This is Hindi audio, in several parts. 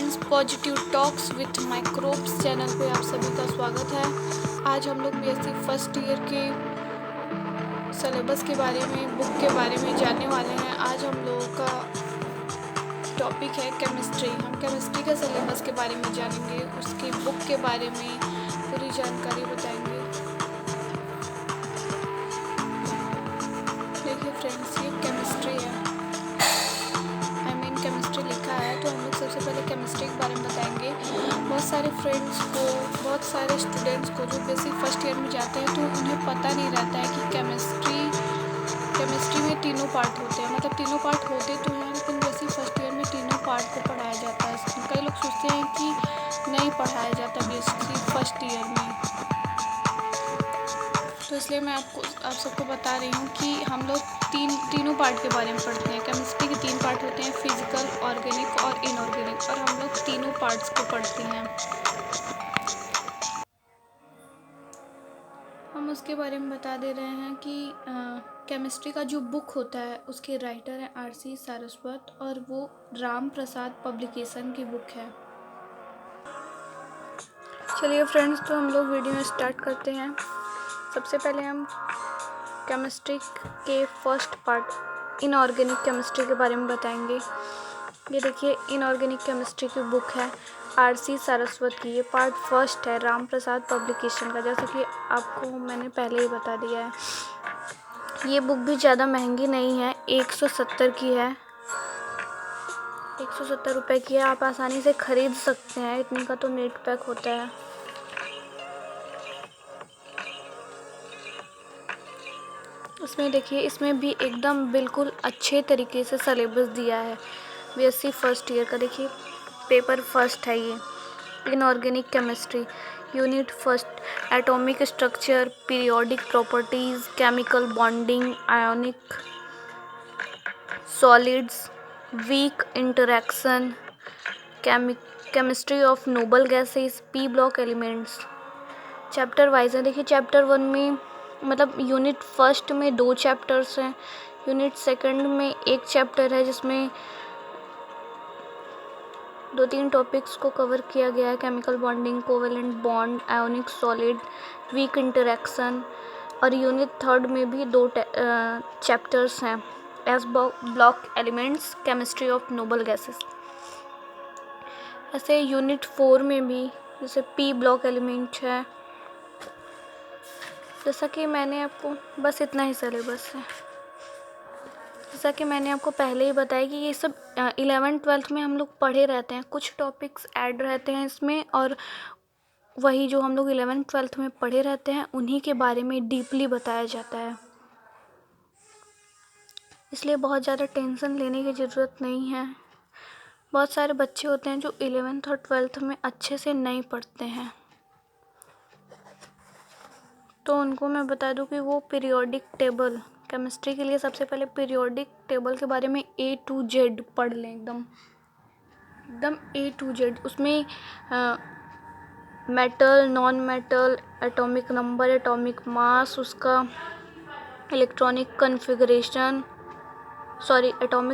Friends, positive talks with microbes channel पे आप सभी का स्वागत है। आज हम लोग बीएससी फर्स्ट ईयर के सिलेबस के बारे में, बुक के बारे में जानने वाले हैं। आज हम लोगों का टॉपिक है केमिस्ट्री। हम केमिस्ट्री के सिलेबस के बारे में जानेंगे, उसकी बुक के बारे में पूरी जानकारी बताएंगे। देखिए फ्रेंड्स, ये केमिस्ट्री है, केमिस्ट्री लिखा है, तो हम लोग सबसे पहले केमिस्ट्री के बारे में बताएंगे। बहुत सारे फ्रेंड्स को, बहुत सारे स्टूडेंट्स को जो बेसिक फर्स्ट ईयर में जाते हैं तो उन्हें पता नहीं रहता है कि केमिस्ट्री में तीनों पार्ट होते हैं। मतलब तीनों पार्ट होते तो हैं, लेकिन बेसिक फर्स्ट ईयर में तीनों पार्ट को पढ़ाया जाता है। कई लोग सोचते हैं कि नहीं पढ़ाया जाता बेसिक फर्स्ट ईयर में, तो इसलिए मैं आप सबको बता रही हूँ कि हम लोग तीनों पार्ट के बारे में पढ़ते हैं। केमिस्ट्री के 3 पार्ट होते हैं, फिजिकल, ऑर्गेनिक और इनऑर्गेनिक, और हम लोग तीनों पार्ट्स को पढ़ते हैं। हम उसके बारे में बता दे रहे हैं कि केमिस्ट्री का जो बुक होता है उसके राइटर है आर.सी. सारस्वत, और वो राम प्रसाद पब्लिकेशन की बुक है। चलिए फ्रेंड्स, तो हम लोग वीडियो स्टार्ट करते हैं। सबसे पहले हम केमिस्ट्री के फर्स्ट पार्ट इनऑर्गेनिक केमिस्ट्री के बारे में बताएंगे। ये देखिए, इनऑर्गेनिक केमिस्ट्री की बुक है आर.सी. सारस्वत की। ये पार्ट फर्स्ट है, राम प्रसाद पब्लिकेशन का, जैसा कि आपको मैंने पहले ही बता दिया है। ये बुक भी ज़्यादा महंगी नहीं है, 170 की है, 170 रुपये की है। आप आसानी से ख़रीद सकते हैं, इतनी का तो नेट पैक होता है। इसमें देखिए, इसमें भी एकदम बिल्कुल अच्छे तरीके से सिलेबस दिया है बीएससी फर्स्ट ईयर का। देखिए, पेपर फर्स्ट है ये, inorganic chemistry, unit first, atomic structure, periodic properties, chemical bonding, ionic solids, weak interaction, chemistry of noble gases, P block elements. Chapter wise है। देखिए, चैप्टर 1 में, मतलब यूनिट फर्स्ट में 2 चैप्टर्स हैं, यूनिट सेकंड में 1 चैप्टर है जिसमें 2-3 टॉपिक्स को कवर किया गया है, chemical bonding, covalent bond, ionic solid, weak interaction. और यूनिट थर्ड में भी 2 चैप्टर्स हैं, S block elements, chemistry of noble gases. ऐसे यूनिट 4 में भी जैसे पी ब्लॉक एलिमेंट है। जैसा कि मैंने आपको, बस इतना ही सिलेबस है। जैसा कि मैंने आपको पहले ही बताया कि ये सब 11th-12th में हम लोग पढ़े रहते हैं, कुछ टॉपिक्स ऐड रहते हैं इसमें, और वही जो हम लोग 11th-12th में पढ़े रहते हैं उन्हीं के बारे में डीपली बताया जाता है। इसलिए बहुत ज़्यादा टेंशन लेने की ज़रूरत नहीं है। बहुत सारे बच्चे होते हैं जो 11th और 12th में अच्छे से नहीं पढ़ते हैं, तो उनको मैं बता दूं कि वो पीरियोडिक टेबल, केमिस्ट्री के लिए सबसे पहले पीरियोडिक टेबल के बारे में A to Z पढ़ लें, एकदम A to Z। उसमें metal, non metal, atomic number, atomic mass, उसका एटॉमिक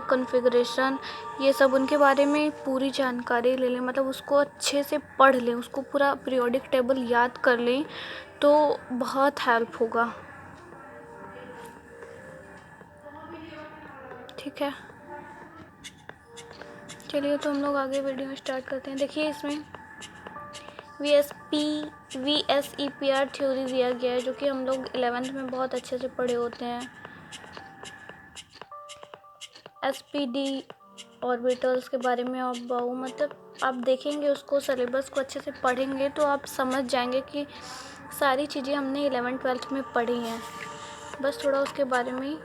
कन्फिगरेशन, ये सब उनके बारे में पूरी जानकारी ले लें। मतलब उसको अच्छे से पढ़ लें, उसको पूरा पीरियोडिक टेबल याद कर लें, तो बहुत हेल्प होगा। ठीक है, चलिए तो हम लोग आगे वीडियो स्टार्ट करते हैं। देखिए, इसमें VSEPR थ्योरी दिया गया है, जो कि हम लोग 11th में बहुत अच्छे से पढ़े होते हैं। SPD ऑर्बिटल्स के बारे में आप मतलब आप देखेंगे, उसको सिलेबस को अच्छे से पढ़ेंगे तो आप समझ जाएंगे कि सारी चीज़ें हमने 11th-12th में पढ़ी हैं, बस थोड़ा उसके बारे में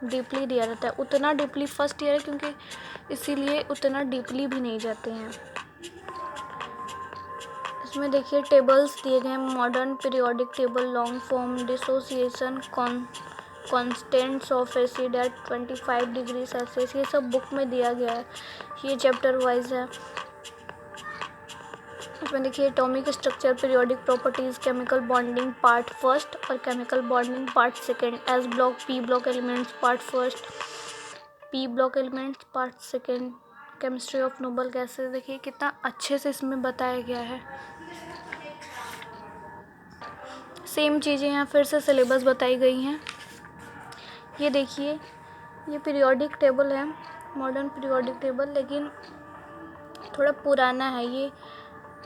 डीपली दिया जाता है। उतना डीपली फर्स्ट ईयर है, क्योंकि इसीलिए उतना डीपली भी नहीं जाते हैं। इसमें देखिए, टेबल्स दिए गए हैं, modern periodic table, long form, dissociation constants of acid at 25 degree Celsius, ये सब बुक में दिया गया है। ये चैप्टर वाइज है। इसमें देखिए, atomic structure, periodic properties, chemical bonding part first और chemical bonding part second, S block, P block elements part first, P block elements part second, chemistry of noble gases, देखिए कितना अच्छे से इसमें बताया गया है। सेम चीज़ें यहाँ फिर से सिलेबस बताई गई हैं। ये देखिए, ये पीरियोडिक टेबल है, मॉडर्न पीरियोडिक टेबल, लेकिन थोड़ा पुराना है ये।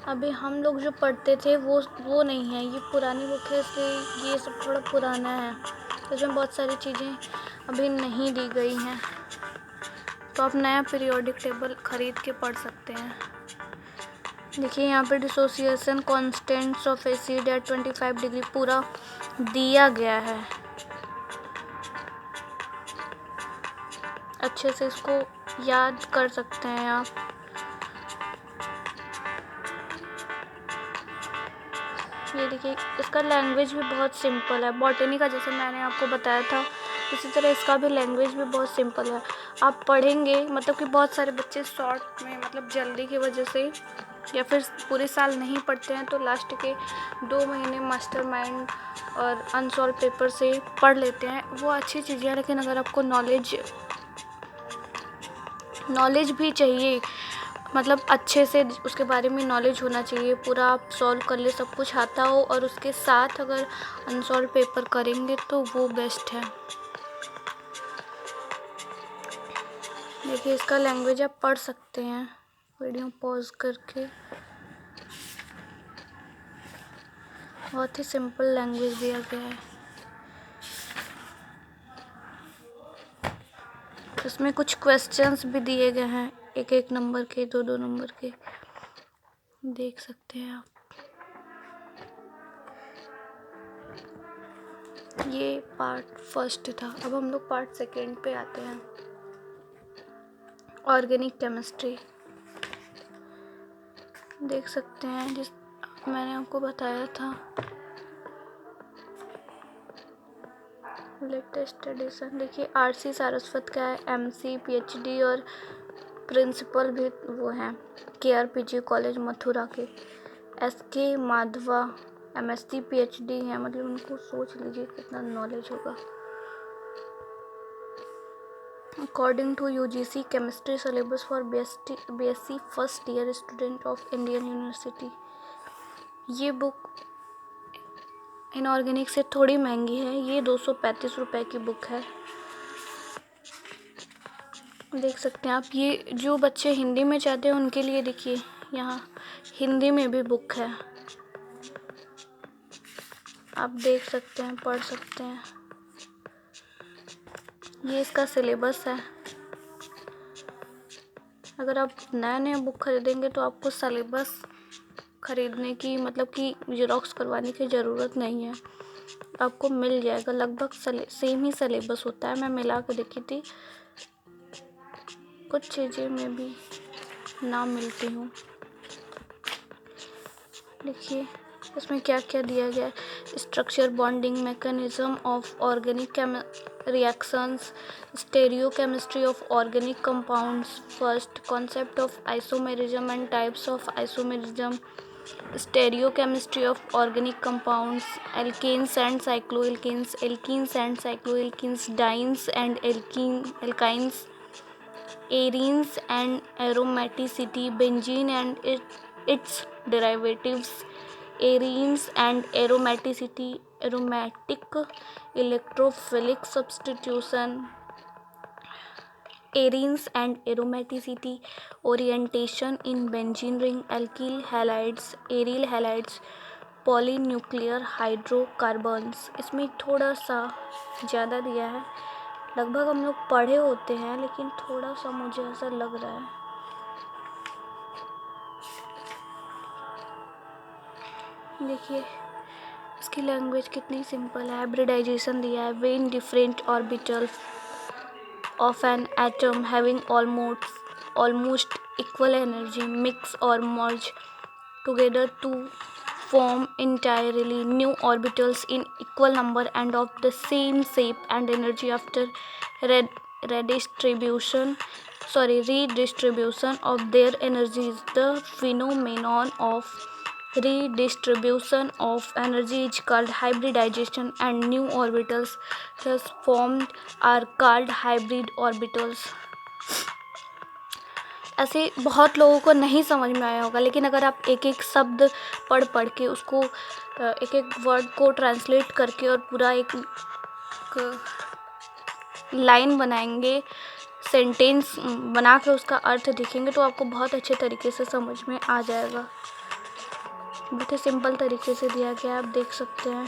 अभी हम लोग जो पढ़ते थे वो नहीं है, ये पुरानी बुक है, इसलिए ये सब थोड़ा पुराना है। इसमें बहुत सारी चीज़ें अभी नहीं दी गई हैं, तो आप नया पीरियोडिक टेबल ख़रीद के पढ़ सकते हैं। देखिए यहाँ पे dissociation constants of acid at 25 degree पूरा दिया गया है। अच्छे से इसको याद कर सकते हैं आप। ये देखिए, इसका लैंग्वेज भी बहुत सिंपल है। बॉटनी का जैसे मैंने आपको बताया था, इसी तरह इसका भी लैंग्वेज भी बहुत सिंपल है। आप पढ़ेंगे, मतलब कि बहुत सारे बच्चे शॉर्ट में, मतलब जल्दी की वजह से या फिर पूरे साल नहीं पढ़ते हैं, तो लास्ट के 2 महीने मास्टरमाइंड और अनसॉल्व पेपर से पढ़ लेते हैं। वो अच्छी चीज़ें हैं, लेकिन अगर आपको नॉलेज भी चाहिए, मतलब अच्छे से उसके बारे में नॉलेज होना चाहिए, पूरा आप सॉल्व कर ले, सब कुछ आता हो, और उसके साथ अगर अनसॉल्व पेपर करेंगे तो वो बेस्ट है। देखिए इसका लैंग्वेज आप पढ़ सकते हैं वीडियो पॉज करके। बहुत ही सिंपल लैंग्वेज दिया गया है। इसमें कुछ क्वेश्चंस भी दिए गए हैं, 1-1 नंबर के, 2-2 नंबर के, देख सकते हैं आप। ये पार्ट फर्स्ट था। अब हम लोग पार्ट सेकेंड पे आते हैं, ऑर्गेनिक केमिस्ट्री। देख सकते हैं जिस मैंने आपको बताया था, लेटेस्ट एडिशन। देखिए RC सारस्वत का है, MC PhD और प्रिंसिपल भी वो हैं KRPG कॉलेज मथुरा के। SK माधवा MSc PhD हैं, मतलब उनको सोच लीजिए कितना नॉलेज होगा। According to UGC chemistry syllabus for BSc first year student of Indian university. ये बुक इनऑर्गेनिक से थोड़ी महंगी है, ये 235 रुपए की बुक है। देख सकते हैं आप। ये जो बच्चे हिंदी में चाहते हैं उनके लिए देखिए यहाँ हिंदी में भी बुक है, आप देख सकते हैं, पढ़ सकते हैं। ये इसका सिलेबस है। अगर आप नया बुक खरीदेंगे तो आपको सिलेबस खरीदने की, मतलब कि जेरॉक्स करवाने की ज़रूरत नहीं है, आपको मिल जाएगा। लगभग सेम ही सिलेबस होता है। मैं मिला के देखी थी, कुछ चीज़ें में भी ना मिलती हूँ। देखिए इसमें क्या क्या दिया गया है। Structure, bonding mechanism of organic reactions, stereochemistry of organic compounds, first concept of isomerism and types of isomerism, stereochemistry of organic compounds, alkanes and cycloalkanes, alkenes and cycloalkenes, dienes and alkynes, arenes and aromaticity, benzene and its derivatives, arenes and aromaticity, aromatic electrophilic substitution, arenes and aromaticity, orientation in benzene ring, alkyl halides, aryl halides, polynuclear hydrocarbons। इसमें थोड़ा सा ज़्यादा दिया है, लगभग हम लोग पढ़े होते हैं, लेकिन थोड़ा सा मुझे ऐसा लग रहा है। देखिए इसकी लैंग्वेज कितनी सिंपल है। हाइब्रिडाइजेशन दिया है, when different orbital of an atom having almost equal energy mix और merge together to form entirely new orbitals in equal number and of the same shape and energy after redistribution of their energies. The phenomenon of redistribution of energy is called hybridization, and new orbitals thus formed are called hybrid orbitals. ऐसे बहुत लोगों को नहीं समझ में आया होगा, लेकिन अगर आप एक एक शब्द पढ़ के उसको एक एक वर्ड को ट्रांसलेट करके और पूरा एक लाइन बनाएंगे, सेंटेंस बना के उसका अर्थ देखेंगे तो आपको बहुत अच्छे तरीके से समझ में आ जाएगा। बहुत ही सिंपल तरीके से दिया गया है, आप देख सकते हैं।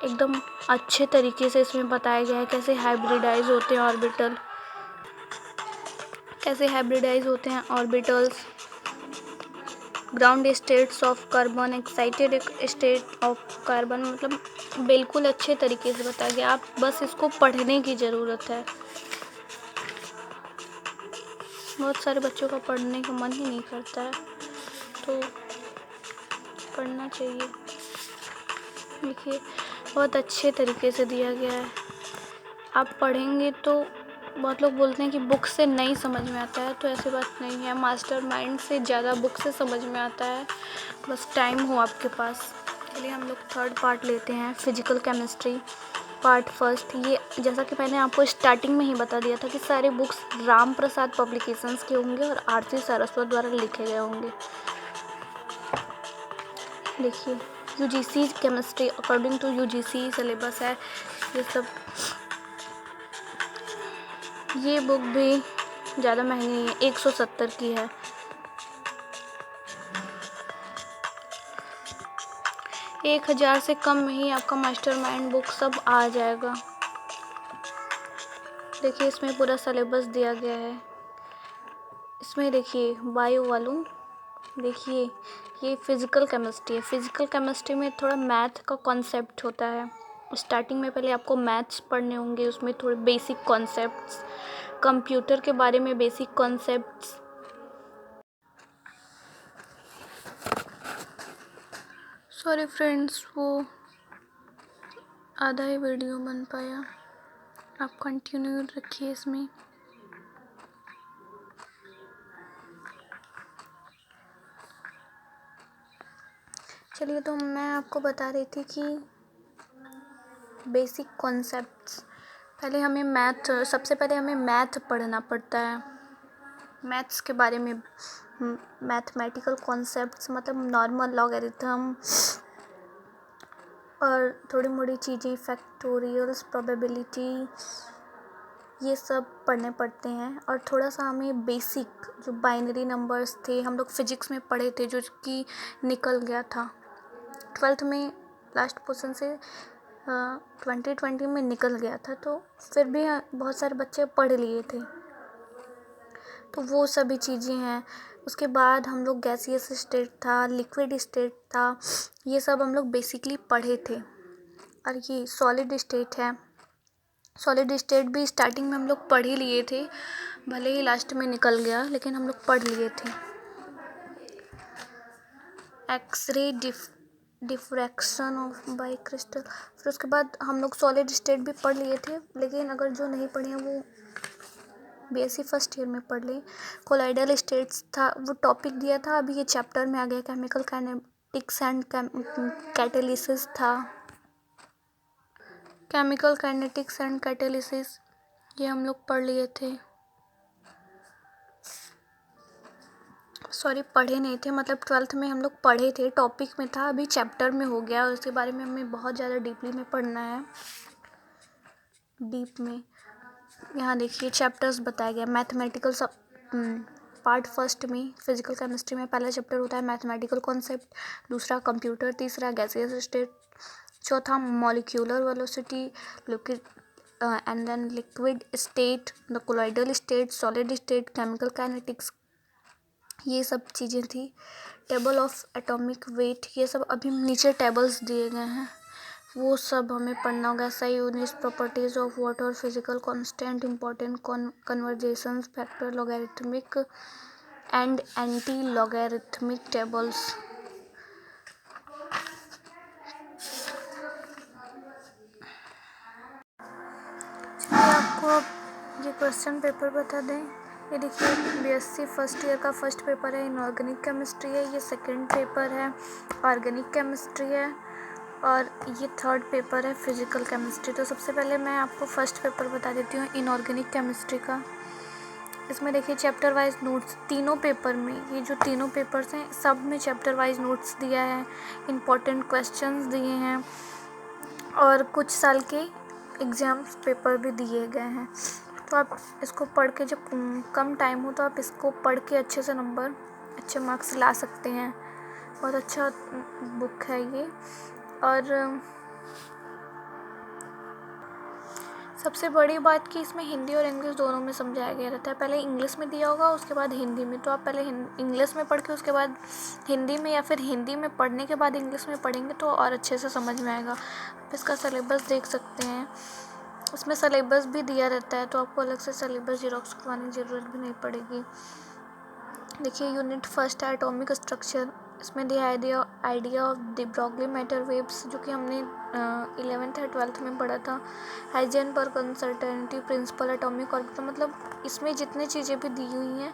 एकदम अच्छे तरीके से इसमें बताया गया है कैसे हाइब्रिडाइज होते हैं ऑर्बिटल, कैसे हाइब्रिडाइज होते हैं orbitals, ground states of carbon, excited state of carbon, मतलब बिल्कुल अच्छे तरीके से बताया गया। आप बस इसको पढ़ने की ज़रूरत है। बहुत सारे बच्चों का पढ़ने का मन ही नहीं करता है, तो पढ़ना चाहिए। देखिए बहुत अच्छे तरीके से दिया गया है। आप पढ़ेंगे तो बहुत लोग बोलते हैं कि बुक से नहीं समझ में आता है, तो ऐसी बात नहीं है। मास्टरमाइंड से ज़्यादा बुक से समझ में आता है, बस टाइम हो आपके पास। चलिए हम लोग थर्ड पार्ट लेते हैं, फिजिकल केमिस्ट्री पार्ट फर्स्ट। ये जैसा कि मैंने आपको स्टार्टिंग में ही बता दिया था कि सारे बुक्स राम प्रसाद पब्लिकेशंस के होंगे और आरसी सारस्वत द्वारा लिखे गए होंगे। देखिए UGC chemistry according to UGC syllabus है ये सब। ये बुक भी ज़्यादा महंगी नहीं है, 170 की है। एक 1000 से कम में ही आपका मास्टरमाइंड बुक सब आ जाएगा। देखिए इसमें पूरा सिलेबस दिया गया है। इसमें देखिए बायो वालों, देखिए ये फिज़िकल केमिस्ट्री है। फिज़िकल केमिस्ट्री में थोड़ा मैथ का कॉन्सेप्ट होता है। स्टार्टिंग में पहले आपको मैथ्स पढ़ने होंगे, उसमें थोड़े बेसिक कॉन्सेप्ट्स, कंप्यूटर के बारे में बेसिक कॉन्सेप्ट्स। सॉरी फ्रेंड्स, वो आधा ही वीडियो बन पाया, आप कंटिन्यू रखिए इसमें। चलिए तो मैं आपको बता रही थी कि बेसिक कॉन्सेप्ट्स, पहले हमें सबसे पहले हमें मैथ पढ़ना पड़ता है। मैथ्स के बारे में मैथमेटिकल कॉन्सेप्ट्स मतलब नॉर्मल लॉगरिथम और थोड़ी मोड़ी चीज़ें, फैक्टोरियल्स, प्रोबेबिलिटी, ये सब पढ़ने पड़ते हैं। और थोड़ा सा हमें बेसिक जो बाइनरी नंबर्स थे, हम लोग फिजिक्स में पढ़े थे, जो कि निकल गया था 12th में, लास्ट पोर्शन से 2020 में निकल गया था, तो फिर भी बहुत सारे बच्चे पढ़ लिए थे, तो वो सभी चीज़ें हैं। उसके बाद हम लोग गैसियस स्टेट था, लिक्विड स्टेट था, ये सब हम लोग बेसिकली पढ़े थे। और ये सॉलिड स्टेट है, सॉलिड स्टेट भी स्टार्टिंग में हम लोग पढ़ ही लिए थे, भले ही लास्ट में निकल गया, लेकिन हम लोग पढ़ लिए थे। X ray diffraction of by crystal, फिर उसके बाद हम लोग सॉलिड स्टेट भी पढ़ लिए थे, लेकिन अगर जो नहीं पढ़े हैं वो बीएससी फर्स्ट ईयर में पढ़ लें। कोलाइडल स्टेट्स था, वो टॉपिक दिया था, अभी ये चैप्टर में आ गया। केमिकल काइनेटिक्स एंड कैटालिसिस था, केमिकल काइनेटिक्स एंड कैटालिसिस ये हम लोग पढ़ लिए थे। सॉरी पढ़े नहीं थे, मतलब 12th में हम लोग पढ़े थे, टॉपिक में था, अभी चैप्टर में हो गया और उसके बारे में हमें बहुत ज़्यादा डीपली में पढ़ना है। डीप में यहाँ देखिए चैप्टर्स बताया गया। मैथमेटिकल सब पार्ट फर्स्ट में फिजिकल केमिस्ट्री में पहला चैप्टर होता है मैथमेटिकल कॉन्सेप्ट, दूसरा कंप्यूटर, तीसरा गैसियस स्टेट, चौथा molecular velocity, liquid and then liquid state, the colloidal state, solid state, chemical kinetics, ये सब चीज़ें थी। टेबल ऑफ एटॉमिक वेट, ये सब अभी नीचे टेबल्स दिए गए हैं, वो सब हमें पढ़ना होगा। SI units, properties of water, physical constant, important conversations, factor, logarithmic and anti logarithmic tables. आपको ये क्वेश्चन पेपर बता दें, ये देखिए बीएससी फर्स्ट ईयर का फर्स्ट पेपर है, इनऑर्गेनिक केमिस्ट्री है, ये सेकंड पेपर है ऑर्गेनिक केमिस्ट्री है, और ये थर्ड पेपर है फिजिकल केमिस्ट्री। तो सबसे पहले मैं आपको फर्स्ट पेपर बता देती हूँ इनऑर्गेनिक केमिस्ट्री का। इसमें देखिए चैप्टर वाइज नोट्स तीनों पेपर में, ये जो तीनों पेपर्स हैं सब में चैप्टर वाइज नोट्स दिया है, इम्पोर्टेंट क्वेश्चंस दिए हैं और कुछ साल के एग्ज़ाम्स पेपर भी दिए गए हैं। तो आप इसको पढ़ के, जब कम टाइम हो तो आप इसको पढ़ के अच्छे से नंबर, अच्छे मार्क्स ला सकते हैं। बहुत अच्छा बुक है ये। और सबसे बड़ी बात कि इसमें हिंदी और इंग्लिश दोनों में समझाया गया रहता है। पहले इंग्लिश में दिया होगा, उसके बाद हिंदी में। तो आप पहले इंग्लिश में पढ़ के उसके बाद हिंदी में, या फिर हिंदी में पढ़ने के बाद इंग्लिश में पढ़ेंगे तो और अच्छे से समझ में आएगा। आप इसका सिलेबस देख सकते हैं, उसमें सिलेबस भी दिया रहता है, तो आपको अलग से सिलेबस जेरॉक्स करवाने की ज़रूरत भी नहीं पड़ेगी। देखिए यूनिट फर्स्ट है एटॉमिक स्ट्रक्चर। इसमें दिया idea of the Broglie matter waves, जो कि हमने 11th या 12th में पढ़ा था। Heisenberg uncertainty principle, atomic orbit. मतलब इसमें जितनी चीज़ें भी दी हुई हैं,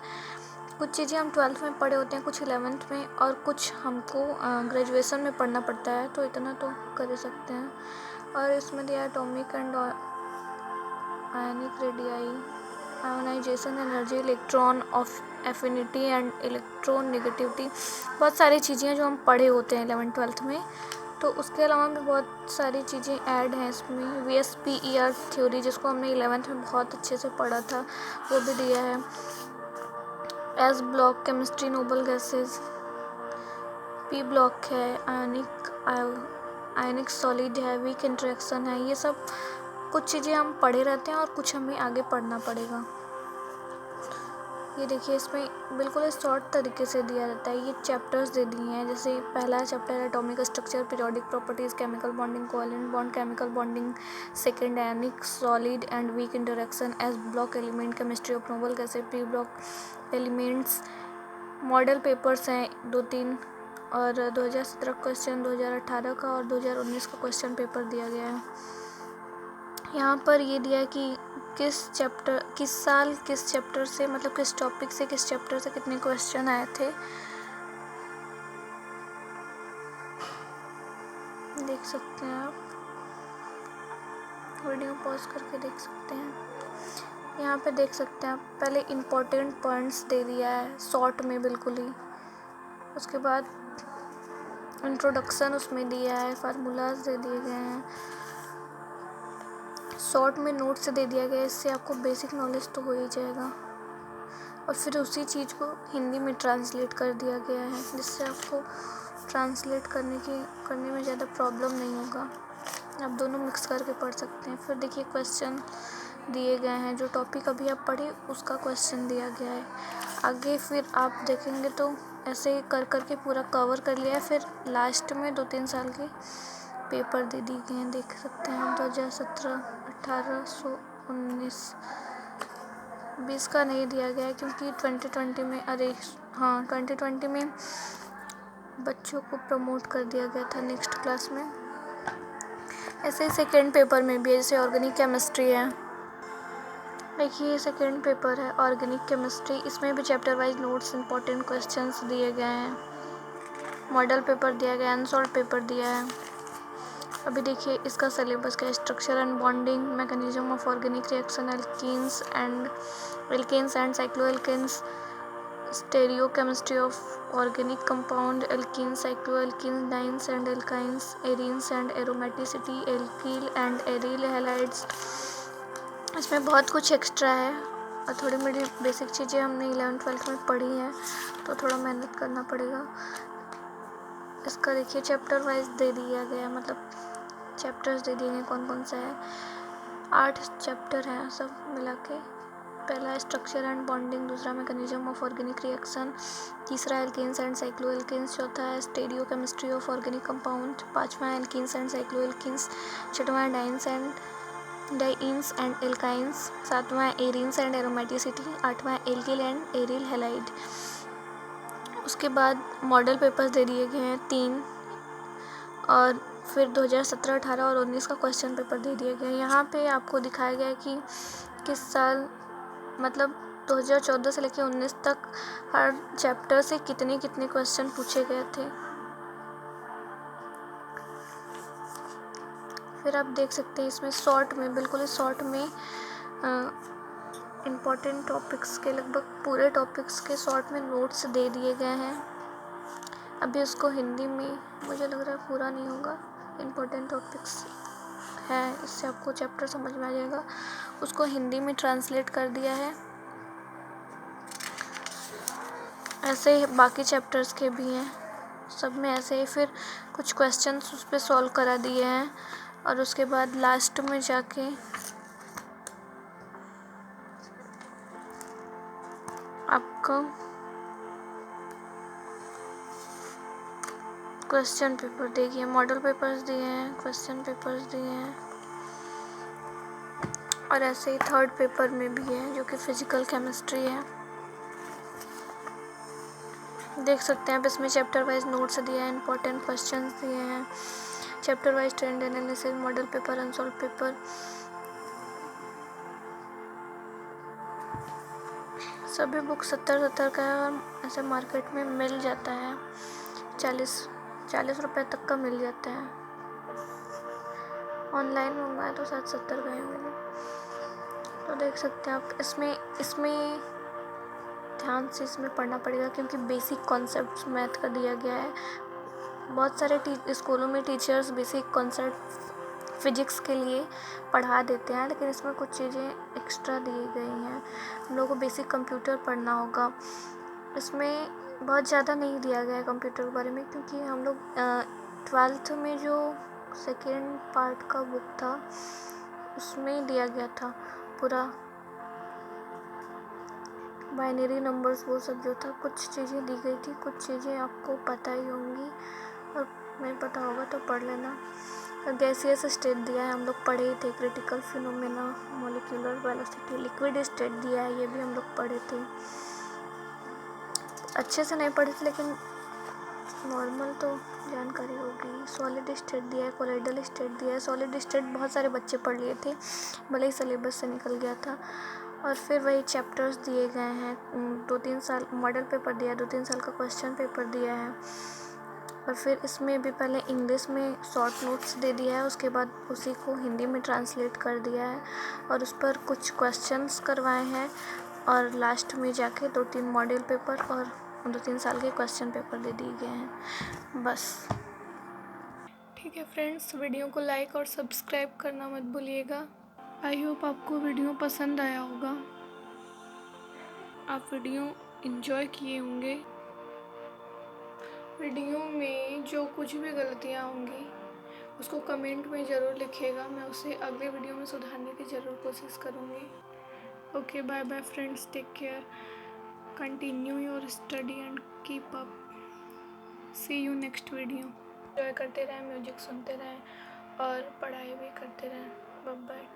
कुछ चीज़ें हम 12th में पढ़े होते हैं, कुछ 11th में, और कुछ हमको ग्रेजुएशन में पढ़ना पड़ता है, तो इतना तो कर सकते हैं। और इसमें दिया atomic and ionic radii, ionisation energy, electron of affinity and electron negativity. बहुत सारी चीज़ें जो हम पढ़े होते हैं 11th-12th में। तो उसके अलावा भी बहुत सारी चीज़ें ऐड हैं इसमें। VSPER थ्योरी, जिसको हमने 11th में बहुत अच्छे से पढ़ा था, वो भी दिया है। S block chemistry, noble gases. P block है, आयनिक सॉलिड है, वीक इंटरेक्शन है। ये सब कुछ चीज़ें हम पढ़े रहते हैं और कुछ हमें आगे पढ़ना पड़ेगा। ये देखिए इसमें बिल्कुल शॉर्ट तरीके से दिया रहता है। ये चैप्टर्स दे दिए हैं, जैसे पहला चैप्टर है atomic structure, periodic properties, chemical bonding, covalent bond, chemical bonding. Second ionic solid and weak interaction. S block element chemistry of noble gases. P block elements. Model papers हैं 2-3, और 2017 क्वेश्चन, 2018 का और 2019 का क्वेश्चन पेपर दिया गया है। यहाँ पर ये दिया कि किस साल किस चैप्टर से, मतलब किस टॉपिक से, किस चैप्टर से कितने क्वेश्चन आए थे, देख सकते हैं आप। वीडियो पॉज करके देख सकते हैं। यहाँ पे देख सकते हैं आप, पहले इम्पोर्टेंट पॉइंट्स दे दिया है शॉर्ट में बिल्कुल ही। उसके बाद इंट्रोडक्शन उसमें दिया है, फार्मूलाज दे दिए गए हैं, शॉर्ट में नोट्स दे दिया गया है। इससे आपको बेसिक नॉलेज तो हो ही जाएगा। और फिर उसी चीज़ को हिंदी में ट्रांसलेट कर दिया गया है, जिससे आपको ट्रांसलेट करने में ज़्यादा प्रॉब्लम नहीं होगा। आप दोनों मिक्स करके पढ़ सकते हैं। फिर देखिए क्वेश्चन दिए गए हैं, जो टॉपिक अभी आप पढ़े उसका क्वेश्चन दिया गया है। आगे फिर आप देखेंगे तो ऐसे कर करके पूरा कवर कर लिया है। फिर लास्ट में 2-3 साल के पेपर दे दिए गए हैं, देख सकते हैं। 2017, 18, 19, 20 का नहीं दिया गया है, क्योंकि 2020 में, 2020 में बच्चों को प्रमोट कर दिया गया था नेक्स्ट क्लास में। ऐसे ही सेकेंड पेपर में भी, जैसे ऑर्गेनिक केमिस्ट्री है, देखिए सेकेंड पेपर है ऑर्गेनिक केमिस्ट्री। इसमें भी chapter wise notes, important questions दिए गए हैं, मॉडल पेपर दिया गया है, अनसॉल्व पेपर दिया है। अभी देखिए इसका सिलेबस का structure and bonding, mechanism of organic reaction, alkanes and cycloalkanes, stereochemistry of organic compound, alkenes, cycloalkenes, dienes and alkynes, arenes and aromaticity, alkyl and aryl halides. इसमें बहुत कुछ एक्स्ट्रा है, और थोड़ी मेरी बेसिक चीज़ें हमने 11th-12th में पढ़ी हैं, तो थोड़ा मेहनत करना पड़ेगा। इसका देखिए चैप्टर वाइज दे दिया गया, मतलब चैप्टर्स दे दिए हैं कौन कौन सा है। 8 चैप्टर हैं सब मिला के। पहला स्ट्रक्चर एंड बॉन्डिंग, दूसरा मैकेनिज्म ऑफ ऑर्गेनिक रिएक्शन, तीसरा एल्केन्स एंड साइक्लोएल्केन्स, चौथा है स्टेरियोकेमिस्ट्री ऑफ ऑर्गेनिक कंपाउंड, पाँचवा एल्कीन्स एंड साइक्लोएल्केन्स, छठवां डाइन्स एंड एल्काइन्स, सातवां एरीन्स एंड एरोमेटिसिटी, आठवां एल्किल एंड एरिल हैलाइड। उसके बाद मॉडल पेपर्स दे दिए गए हैं 3, और फिर 2017, 18 और 19 का क्वेश्चन पेपर दे दिए गए। यहाँ पे आपको दिखाया गया है कि किस साल, मतलब 2014 से लेकर 19 तक हर चैप्टर से कितने क्वेश्चन पूछे गए थे। फिर आप देख सकते हैं इसमें शॉर्ट में, बिल्कुल शॉर्ट में इम्पोर्टेंट टॉपिक्स के लगभग पूरे टॉपिक्स के शॉर्ट में नोट्स दे दिए गए हैं। अभी उसको हिंदी में मुझे लग रहा है पूरा नहीं होगा, इम्पोर्टेंट टॉपिक्स है, इससे आपको चैप्टर समझ में आ जाएगा। उसको हिंदी में ट्रांसलेट कर दिया है। ऐसे ही बाकी चैप्टर्स के भी हैं, सब में ऐसे ही। फिर कुछ क्वेश्चंस उस पर सॉल्व करा दिए हैं और उसके बाद लास्ट में जाके आपको क्वेश्चन पेपर देखिए, मॉडल पेपर्स दिए हैं, क्वेश्चन पेपर्स दिए हैं और ऐसे ही थर्ड पेपर में भी है जो कि फिजिकल केमिस्ट्री है। देख सकते हैं आप, इसमें चैप्टर वाइज नोट्स दिए हैं, इंपॉर्टेंट क्वेश्चंस दिए हैं, chapter wise trend analysis, model paper, unsolved paper. सभी बुक 70 का है और ऐसे मार्केट में मिल जाता है 40 रुपये तक का मिल जाता है। ऑनलाइन मंगवाए तो 60-70 का ही मिले। तो देख सकते हैं आप, इसमें ध्यान से इसमें पढ़ना पड़ेगा क्योंकि बेसिक कॉन्सेप्ट्स मैथ का दिया गया है। बहुत सारे स्कूलों में टीचर्स बेसिक कॉन्सेप्ट फिजिक्स के लिए पढ़ा देते हैं, लेकिन इसमें कुछ चीज़ें एक्स्ट्रा दी गई हैं। हम लोगों को बेसिक कंप्यूटर पढ़ना होगा। इसमें बहुत ज़्यादा नहीं दिया गया है कंप्यूटर के बारे में, क्योंकि हम लोग 12th में जो सेकेंड पार्ट का बुक था उसमें दिया गया था पूरा बाइनरी नंबर्स, वो सब जो था। कुछ चीज़ें दी गई थी, कुछ चीज़ें आपको पता ही होंगी और नहीं पता होगा तो पढ़ लेना। गैसियस स्टेट दिया है, हम लोग पढ़े ही थे। Critical phenomena, molecular velocity, liquid state दिया है, ये भी हम लोग पढ़े थे। अच्छे से नहीं पढ़े थे लेकिन नॉर्मल तो जानकारी होगी। सॉलिड स्टेट दिया है, कोलोइडल स्टेट दिया है। सॉलिड स्टेट बहुत सारे बच्चे पढ़ लिए थे, भले ही सिलेबस से निकल गया था। और फिर वही चैप्टर्स दिए गए हैं। 2-3 साल मॉडल पेपर दिया है, 2-3 साल का क्वेश्चन पेपर दिया है। और फिर इसमें भी पहले इंग्लिश में शॉर्ट नोट्स दे दिया है, उसके बाद उसी को हिंदी में ट्रांसलेट कर दिया है और उस पर कुछ क्वेश्चंस करवाए हैं और लास्ट में जाके 2-3 मॉडल पेपर और 2-3 साल के क्वेश्चन पेपर दे दिए गए हैं, बस। ठीक है फ्रेंड्स, वीडियो को लाइक और सब्सक्राइब करना मत भूलिएगा। आई होप आपको वीडियो पसंद आया होगा, आप वीडियो एंजॉय किए होंगे। वीडियो में जो कुछ भी गलतियाँ होंगी उसको कमेंट में ज़रूर लिखिएगा, मैं उसे अगले वीडियो में सुधारने की ज़रूर कोशिश करूँगी। Okay, bye bye friends, take care, continue your study and keep up. See you next video. Enjoy करते रहें, म्यूजिक सुनते रहें और पढ़ाई भी करते रहें। Bye bye.